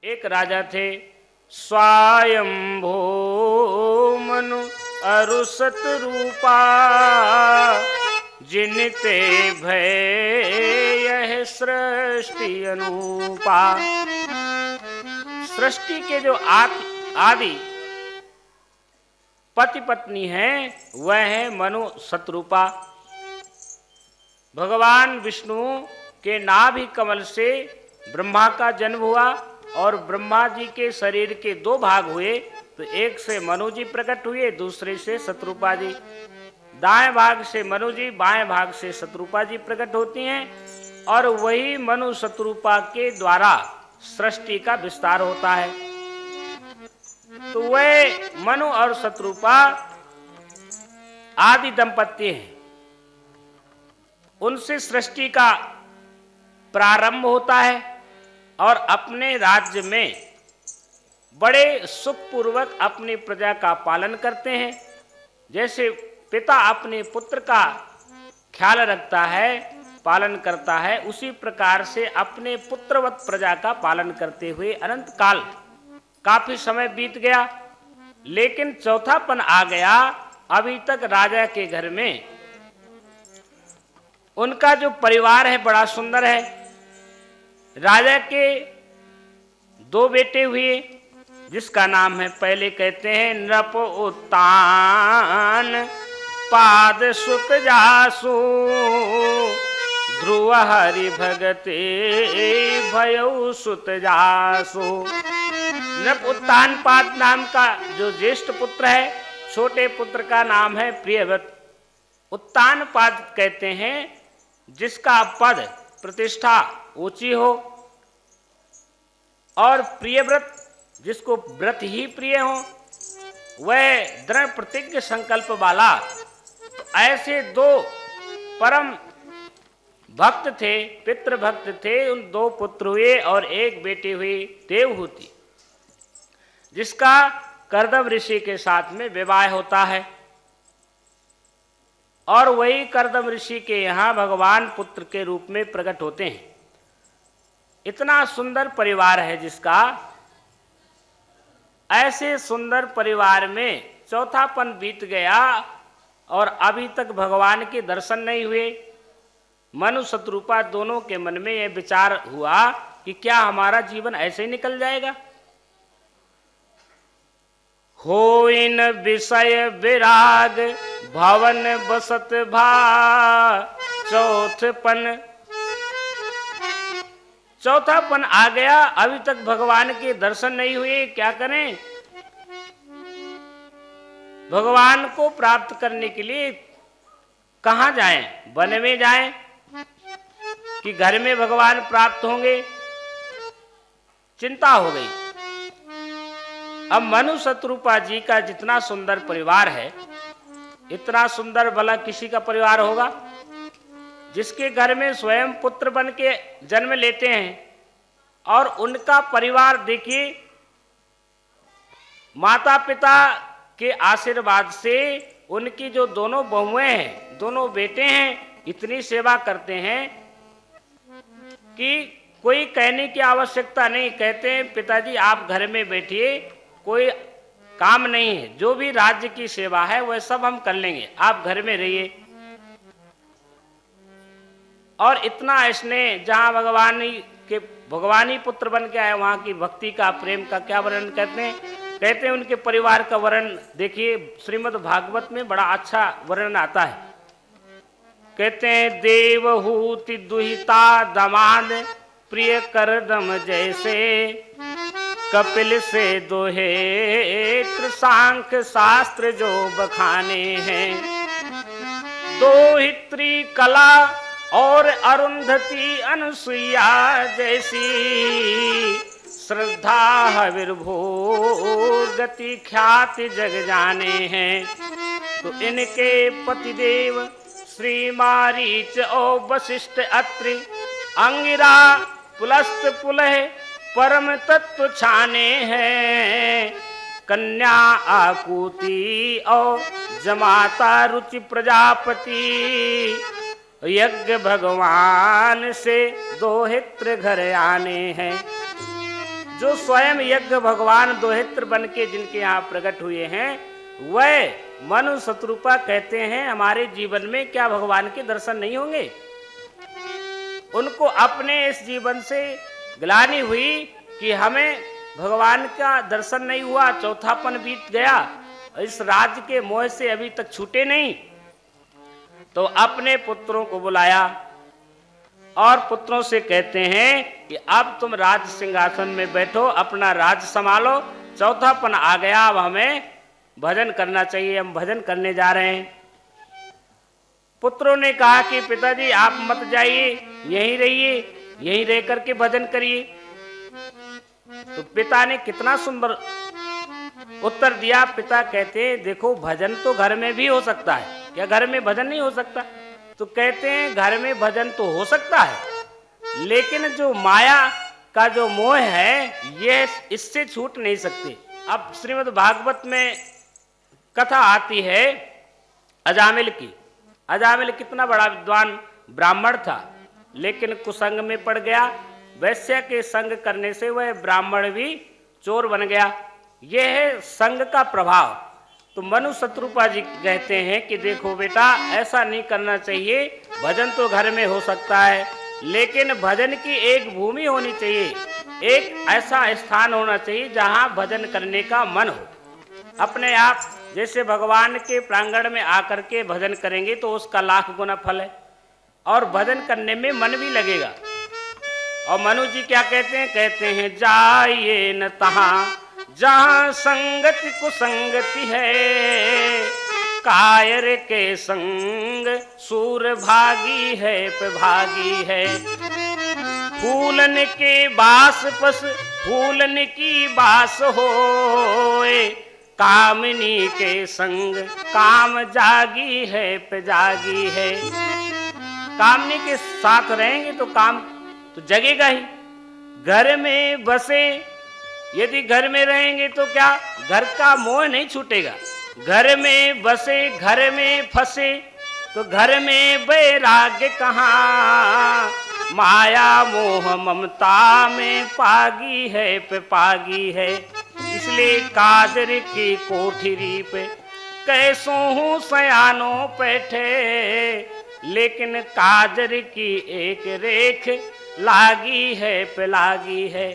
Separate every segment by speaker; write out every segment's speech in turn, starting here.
Speaker 1: एक राजा थे स्वयंभो मनु अरुसत रूपा, जिनते भय यह सृष्टि अनूपा। सृष्टि के जो आदि पति पत्नी हैं वह है मनु शतरूपा। भगवान विष्णु के नाभि कमल से ब्रह्मा का जन्म हुआ और ब्रह्मा जी के शरीर के दो भाग हुए, तो एक से मनु जी प्रकट हुए, दूसरे से शतरूपा जी। दाएं भाग से मनु जी, बाएं भाग से शतरूपा जी प्रकट होती हैं और वही मनु शतरूपा के द्वारा सृष्टि का विस्तार होता है। तो वह मनु और शतरूपा आदि दंपत्ति हैं, उनसे सृष्टि का प्रारंभ होता है और अपने राज्य में बड़े सुखपूर्वक अपनी प्रजा का पालन करते हैं। जैसे पिता अपने पुत्र का ख्याल रखता है, पालन करता है, उसी प्रकार से अपने पुत्रवत प्रजा का पालन करते हुए अनंत काल काफी समय बीत गया, लेकिन चौथापन आ गया। अभी तक राजा के घर में उनका जो परिवार है बड़ा सुंदर है। राजा के दो बेटे हुए, जिसका नाम है, पहले कहते हैं नृप उत्तान पाद सुत जासु, ध्रुव हरि भगते भयउ सुत जासु। नृप उत्तान पाद नाम का जो ज्येष्ठ पुत्र है, छोटे पुत्र का नाम है प्रियव्रत। उत्तान पाद कहते हैं जिसका पद प्रतिष्ठा ऊंची हो, और प्रियव्रत जिसको व्रत ही प्रिय हो, वह दृढ़ प्रतिज्ञ संकल्प वाला। ऐसे दो परम भक्त थे, पितृ भक्त थे। उन दो पुत्र हुए और एक बेटी हुई देवहूति, जिसका कर्दम ऋषि के साथ में विवाह होता है। और वही कर्दम ऋषि के यहाँ भगवान पुत्र के रूप में प्रकट होते हैं। इतना सुंदर परिवार है जिसका, ऐसे सुंदर परिवार में चौथापन बीत गया और अभी तक भगवान के दर्शन नहीं हुए। मनु शतरूपा दोनों के मन में यह विचार हुआ कि क्या हमारा जीवन ऐसे ही निकल जाएगा। होइन विषय विराग भवन बसत भा, चौथापन आ गया। अभी तक भगवान के दर्शन नहीं हुए, क्या करें। भगवान को प्राप्त करने के लिए कहां जाएं, वन में जाएं कि घर में भगवान प्राप्त होंगे, चिंता हो गई। अब मनु शतरूपा जी का जितना सुंदर परिवार है, इतना सुंदर भला किसी का परिवार होगा जिसके घर में स्वयं पुत्र बन के जन्म लेते हैं। और उनका परिवार देखिए, माता पिता के आशीर्वाद से उनकी जो दोनों बहुएं हैं, दोनों बेटे हैं, इतनी सेवा करते हैं कि कोई कहने की आवश्यकता नहीं। कहते हैं पिताजी आप घर में बैठिए, कोई काम नहीं है, जो भी राज्य की सेवा है वह सब हम कर लेंगे, आप घर में रहिए। और इतना स्नेह, जहां भगवानी पुत्र बन के आए, वहां की भक्ति का, प्रेम का क्या वर्णन कहते हैं। कहते हैं उनके परिवार का वर्णन देखिए, श्रीमद् भागवत में बड़ा अच्छा वर्णन आता है। कहते हैं देवहूति दुहिता दमाद प्रिय करदम जैसे, कपिल से दोहे त्रिसांख्य शास्त्र जो बखाने हैं। दोहित्री कला और अरुंधति अनुसुईया जैसी, श्रद्धा हविर्भो गति ख्याति जग जाने हैं। तो इनके पतिदेव श्री मारीच और वशिष्ठ अत्रि, अंगिरा पुलस्त पुलह परम तत्व छाने हैं। कन्या आकुति और जमाता रुचि प्रजापति, यज्ञ भगवान से दोहित्र घर आने हैं। जो स्वयं यज्ञ भगवान दोहित्र बन के जिनके यहाँ प्रकट हुए हैं, वह मनु शत्रुपा कहते हैं हमारे जीवन में क्या भगवान के दर्शन नहीं होंगे। उनको अपने इस जीवन से ग्लानि हुई कि हमें भगवान का दर्शन नहीं हुआ, चौथापन बीत गया, इस राज्य के मोह से अभी तक छूटे नहीं। तो अपने पुत्रों को बुलाया और पुत्रों से कहते हैं कि अब तुम राज सिंहासन में बैठो, अपना राज्य संभालो, चौथापन आ गया, अब हमें भजन करना चाहिए, हम भजन करने जा रहे हैं। पुत्रों ने कहा कि पिताजी आप मत जाइए, यहीं रहिए, यहीं रह करके भजन करिए। तो पिता ने कितना सुंदर उत्तर दिया। पिता कहते हैं देखो भजन तो घर में भी हो सकता है, क्या घर में भजन नहीं हो सकता? तो कहते हैं घर में भजन तो हो सकता है, लेकिन जो माया का जो मोह है ये इससे छूट नहीं सकते। अब श्रीमद् भागवत में कथा आती है अजामिल की। अजामिल कितना बड़ा विद्वान ब्राह्मण था, लेकिन कुसंग में पड़ गया। वैश्य के संग करने से वह ब्राह्मण भी चोर बन गया। यह है संग का प्रभाव। तो मनु शत्रुपा जी कहते हैं कि देखो बेटा ऐसा नहीं करना चाहिए, भजन तो घर में हो सकता है, लेकिन भजन की एक भूमि होनी चाहिए, एक ऐसा स्थान होना चाहिए जहां भजन करने का मन हो। अपने आप जैसे भगवान के प्रांगण में आकर के भजन करेंगे तो उसका लाख गुना फल है और भजन करने में मन भी लगेगा। और मनु जी क्या कहते हैं? कहते हैं जाइए न तहां जहां संगति कुसंगति है, कायर के संग सूर भागी है प्रभागी है। फूलन के बास पस फूलन की बास होए, कामनी के संग काम जागी है जागी है। कामनी के साथ रहेंगे तो काम तो जगेगा ही। घर में बसे, यदि घर में रहेंगे तो क्या घर का मोह नहीं छूटेगा। घर में बसे घर में फंसे तो घर में वैराग्य कहाँ, माया मोह ममता में पागी है पे पागी है। इसलिए कादर की कोठरी पे कैसो हूँ सयानो बैठे, लेकिन कादर की एक रेख लागी है पे लागी है।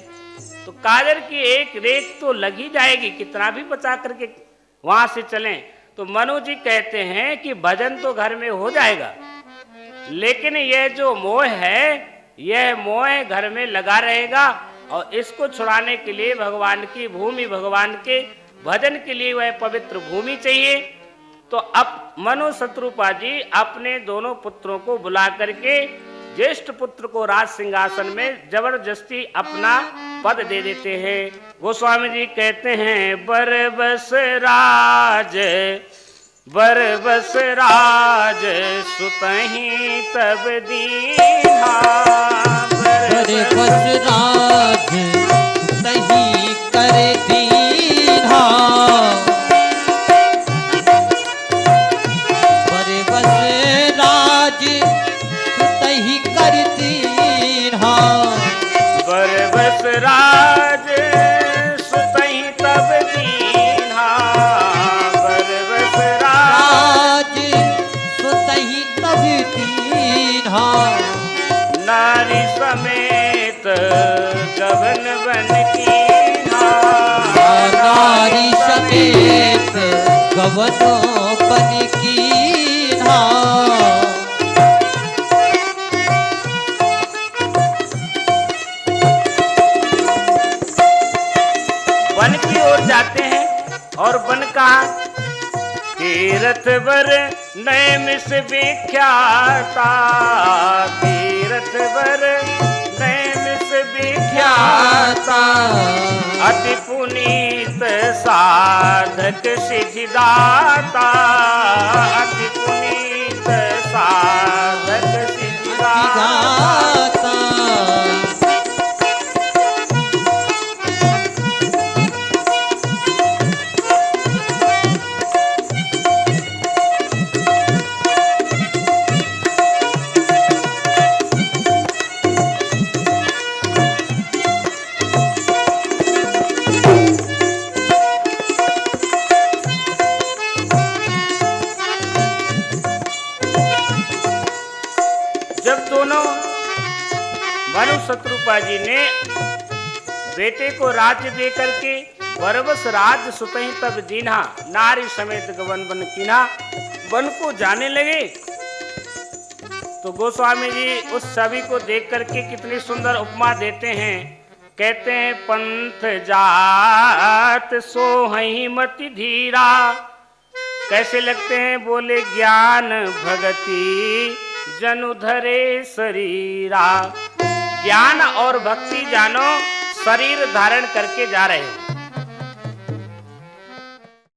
Speaker 1: तो कादर की एक रेख तो लगी जाएगी, कितना भी बचा करके वहां से चलें। तो मनु जी कहते हैं कि भजन तो घर में हो जाएगा, लेकिन यह जो मोह है यह मोह घर में लगा रहेगा, और इसको छुड़ाने के लिए भगवान की भूमि, भगवान के भजन के लिए वह पवित्र भूमि चाहिए। तो अब मनु शत्रुपा जी अपने दोनों पुत्रों को बुला करके ज्येष्ठ पुत्र को राज सिंहासन में जबरदस्ती अपना पद दे देते हैं। गोस्वामी जी कहते हैं बरबस राज सुतहि तब दीन्हा,
Speaker 2: बरबस राज सुतहि कर दीन्हा। बरबस राज सुतहि कर दीन्हा,
Speaker 1: बरबस राज सुतहि तब दीन्हा। बरबस
Speaker 2: राज सुतहि तब दीन्हा,
Speaker 1: नारी समेत गबन बन कीन्हा।
Speaker 2: नारी समेत गवनो बन कीन्हा।
Speaker 1: वन की ओर जाते हैं, और वन कहा तीरथ वर नैम से विख्याता, तीरथ वर नैम से विख्याता। अति पुनीत साधक सिद्धिदाता, अति पुनीत साधक सिद्धिदाता। भानु शत्रुपा जी ने बेटे को राज्य दे करके बरबस राज सुतहि तब दीन्हा, नारी समेत गवन बन कीन्हा, वन को जाने लगे। तो गोस्वामी जी उस छवि को देख करके कितनी सुंदर उपमा देते हैं। कहते हैं पंथ जात सोहई मति धीरा। कैसे लगते हैं? बोले ज्ञान भगति जनु धरे शरीरा। ज्ञान और भक्ति जानो शरीर धारण करके जा रहे हो।